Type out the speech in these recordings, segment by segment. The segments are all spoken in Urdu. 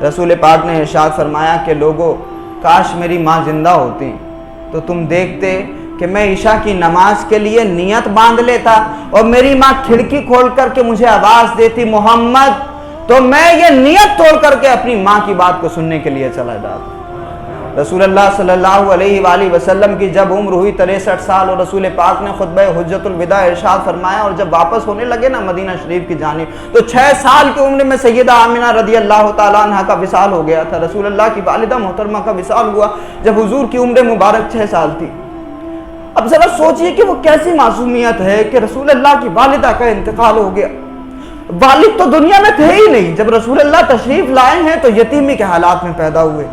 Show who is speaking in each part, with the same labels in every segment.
Speaker 1: رسول پاک نے ارشاد فرمایا کہ لوگوں، کاش میری ماں زندہ ہوتی تو تم دیکھتے کہ میں عشاء کی نماز کے لیے نیت باندھ لیتا اور میری ماں کھڑکی کھول کر کے مجھے آواز دیتی محمد، تو میں یہ نیت توڑ کر کے اپنی ماں کی بات کو سننے کے لیے چلا جاتا۔ رسول اللہ صلی اللہ علیہ وآلہ وسلم کی جب عمر ہوئی 63 سال اور رسول پاک نے خطبہ حجۃ الوداع ارشاد فرمایا اور جب واپس ہونے لگے نا مدینہ شریف کی جانب، تو 6 سال کی عمر میں سیدہ آمنہ رضی اللہ تعالیٰ عنہ کا وصال ہو گیا تھا۔ رسول اللہ کی والدہ محترمہ کا وصال ہوا جب حضور کی عمر مبارک 6 سال تھی۔ اب ذرا سوچئے کہ وہ کیسی معصومیت ہے کہ رسول اللہ کی والدہ کا انتقال ہو گیا۔ والد تو دنیا میں تھے ہی نہیں، جب رسول اللہ تشریف لائے ہیں تو یتیمی کے حالات میں پیدا ہوئے،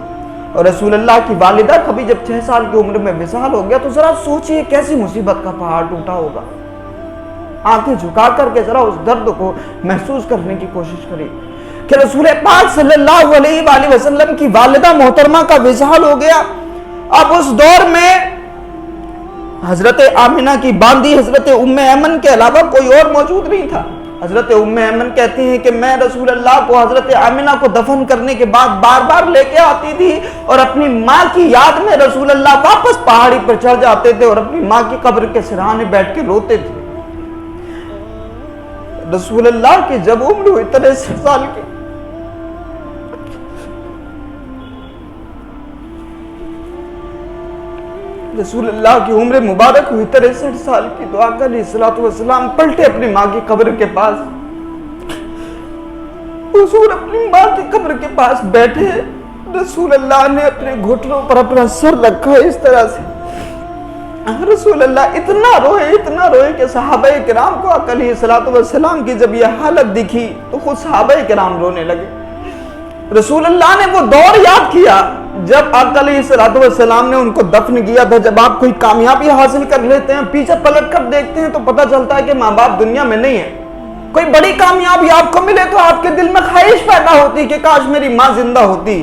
Speaker 1: اور رسول اللہ کی والدہ کبھی جب 6 سال کی عمر میں وصال ہو گیا تو ذرا سوچئے کیسی مصیبت کا پہاڑ ٹوٹا ہوگا۔ آنکھیں جھکا کر کے ذرا اس درد کو محسوس کرنے کی کوشش کریں کہ رسول پاک صلی اللہ علیہ وآلہ وسلم کی والدہ محترمہ کا وصال ہو گیا۔ اب اس دور میں حضرت آمنہ کی باندی حضرت ام ایمن کے علاوہ کوئی اور موجود نہیں تھا۔ حضرت ام ایمن کہتی ہیں کہ میں رسول اللہ کو حضرت آمنہ کو دفن کرنے کے بعد بار بار لے کے آتی تھی اور اپنی ماں کی یاد میں رسول اللہ واپس پہاڑی پر چڑھ جاتے تھے اور اپنی ماں کی قبر کے سرہانے بیٹھ کے روتے تھے۔ رسول اللہ کی جب عمر ہوئی 63 سال کی، رسول اللہ کی عمر مبارک ہوئی 63 سال کی، تو آقا علیہ الصلوۃ والسلام پلٹے اپنی ماں کی قبر کے پاس۔ حضور اپنی ماں کی قبر کے پاس بیٹھے، رسول اللہ نے اپنے گھٹنوں پر اپنا سر رکھا اس طرح سے۔ رسول اللہ اتنا روئے کہ صحابہ کرام کو آقا علیہ الصلوۃ والسلام کی جب یہ حالت دکھی تو خود صحابہ کرام رونے لگے۔ رسول اللہ نے وہ دور یاد کیا جب آقا علیہ السلام نے ان کو دفن کیا تھا۔ جب آپ کوئی کامیابی حاصل کر لیتے ہیں، پیچھے پلٹ کر دیکھتے ہیں تو پتہ چلتا ہے کہ ماں باپ دنیا میں نہیں ہے۔ کوئی بڑی کامیابی آپ کو ملے تو آپ کے دل میں خواہش پیدا ہوتی کہ کاش میری ماں زندہ ہوتی،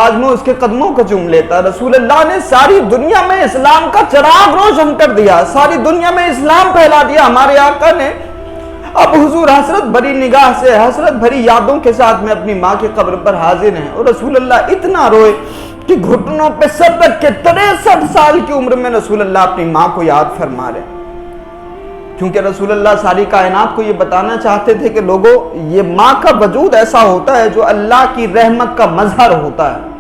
Speaker 1: آج میں اس کے قدموں کو چوم لیتا۔ رسول اللہ نے ساری دنیا میں اسلام کا چراغ روشن کر دیا، ساری دنیا میں اسلام پھیلا دیا ہمارے آقا نے۔ اب حضور حسرت بھری نگاہ سے، حسرت بھری یادوں کے ساتھ میں اپنی ماں کی قبر پر حاضر ہیں، اور رسول اللہ اتنا روئے کہ گھٹنوں پہ سر رکھ کے 63 سال کی عمر میں رسول اللہ اپنی ماں کو یاد فرما رہے ہیں، کیونکہ رسول اللہ ساری کائنات کو یہ بتانا چاہتے تھے کہ لوگوں، یہ ماں کا وجود ایسا ہوتا ہے جو اللہ کی رحمت کا مظہر ہوتا ہے۔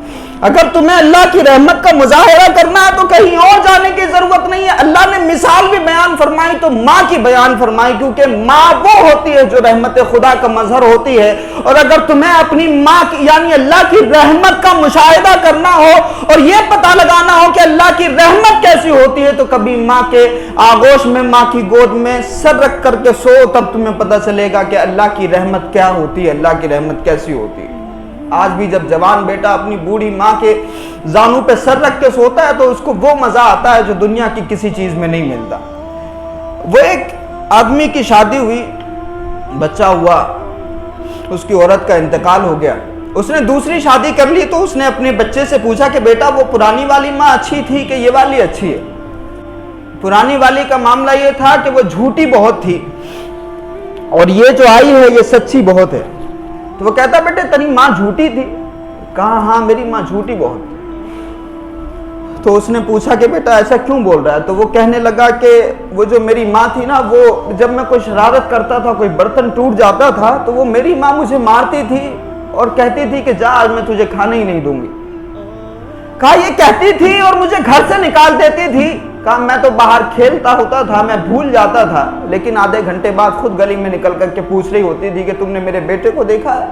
Speaker 1: اگر تمہیں اللہ کی رحمت کا مظاہرہ کرنا ہے تو کہیں اور جانے کی ضرورت نہیں ہے۔ اللہ نے مثال بھی بیان فرمائی تو ماں کی بیان فرمائی، کیونکہ ماں وہ ہوتی ہے جو رحمت خدا کا مظہر ہوتی ہے۔ اور اگر تمہیں اپنی ماں کی یعنی اللہ کی رحمت کا مشاہدہ کرنا ہو اور یہ پتہ لگانا ہو کہ اللہ کی رحمت کیسی ہوتی ہے تو کبھی ماں کے آغوش میں، ماں کی گود میں سر رکھ کر کے سو، تب تمہیں پتہ چلے گا کہ اللہ کی رحمت کیا ہوتی ہے، اللہ کی رحمت کیسی ہوتی ہے۔ آج بھی جب جوان بیٹا اپنی بوڑھی ماں کے زانوں پہ سر رکھ کے سوتا ہے تو اس کو وہ مزہ آتا ہے جو دنیا کی کسی چیز میں نہیں ملتا۔ وہ ایک آدمی کی شادی ہوئی، بچہ ہوا، اس کی عورت کا انتقال ہو گیا، اس نے دوسری شادی کر لی تو اس نے اپنے بچے سے پوچھا کہ بیٹا وہ پرانی والی ماں اچھی تھی کہ یہ والی اچھی ہے؟ پرانی والی کا معاملہ یہ تھا کہ وہ جھوٹی بہت تھی اور یہ جو آئی ہے یہ سچی بہت ہے۔ تو وہ کہتا بیٹے تیری ماں جھوٹی تھی؟ کہا ہاں میری ماں جھوٹی بہت تھی۔ تو اس نے پوچھا کہ بیٹا ایسا کیوں بول رہا ہے؟ تو وہ کہنے لگا کہ وہ جو میری ماں تھی نا، وہ جب میں کوئی شرارت کرتا تھا، کوئی برتن ٹوٹ جاتا تھا تو وہ میری ماں مجھے مارتی تھی اور کہتی تھی کہ جا آج میں تجھے کھانا ہی نہیں دوں گی۔ کہا یہ کہتی تھی اور مجھے گھر سے نکال دیتی تھی؟ کہا میں تو باہر کھیلتا ہوتا تھا، میں بھول جاتا تھا، لیکن آدھے گھنٹے بعد خود گلی میں نکل کر کے پوچھ رہی ہوتی تھی کہ تم نے میرے بیٹے کو دیکھا ہے؟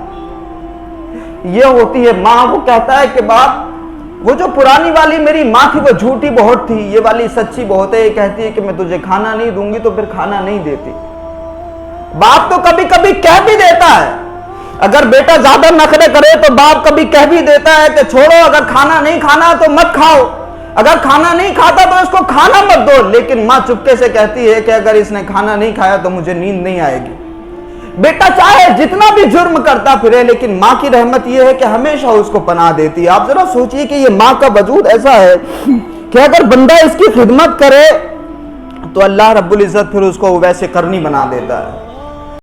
Speaker 1: یہ ہوتی ہے ماں۔ وہ کہتا ہے کہ باپ وہ جو پرانی والی میری ماں تھی وہ جھوٹی بہت تھی، یہ والی سچی بہت ہے۔ یہ کہتی ہے کہ میں تجھے کھانا نہیں دوں گی تو پھر کھانا نہیں دیتی۔ باپ تو کبھی کبھی کہہ بھی دیتا ہے، اگر بیٹا زیادہ نخرے کرے تو باپ کبھی کہہ بھی دیتا ہے کہ چھوڑو، اگر کھانا نہیں کھانا تو مت کھاؤ، اگر کھانا نہیں کھاتا تو اس کو کھانا مت دو۔ لیکن ماں چپکے سے کہتی ہے کہ اگر اس نے کھانا نہیں کھایا تو مجھے نیند نہیں آئے گی۔ بیٹا چاہے جتنا بھی جرم کرتا پھرے، لیکن ماں کی رحمت یہ ہے کہ ہمیشہ اس کو پناہ دیتی ہے۔ آپ ذرا سوچئے کہ یہ ماں کا وجود ایسا ہے کہ اگر بندہ اس کی خدمت کرے تو اللہ رب العزت پھر اس کو ویسے کرنی بنا دیتا ہے۔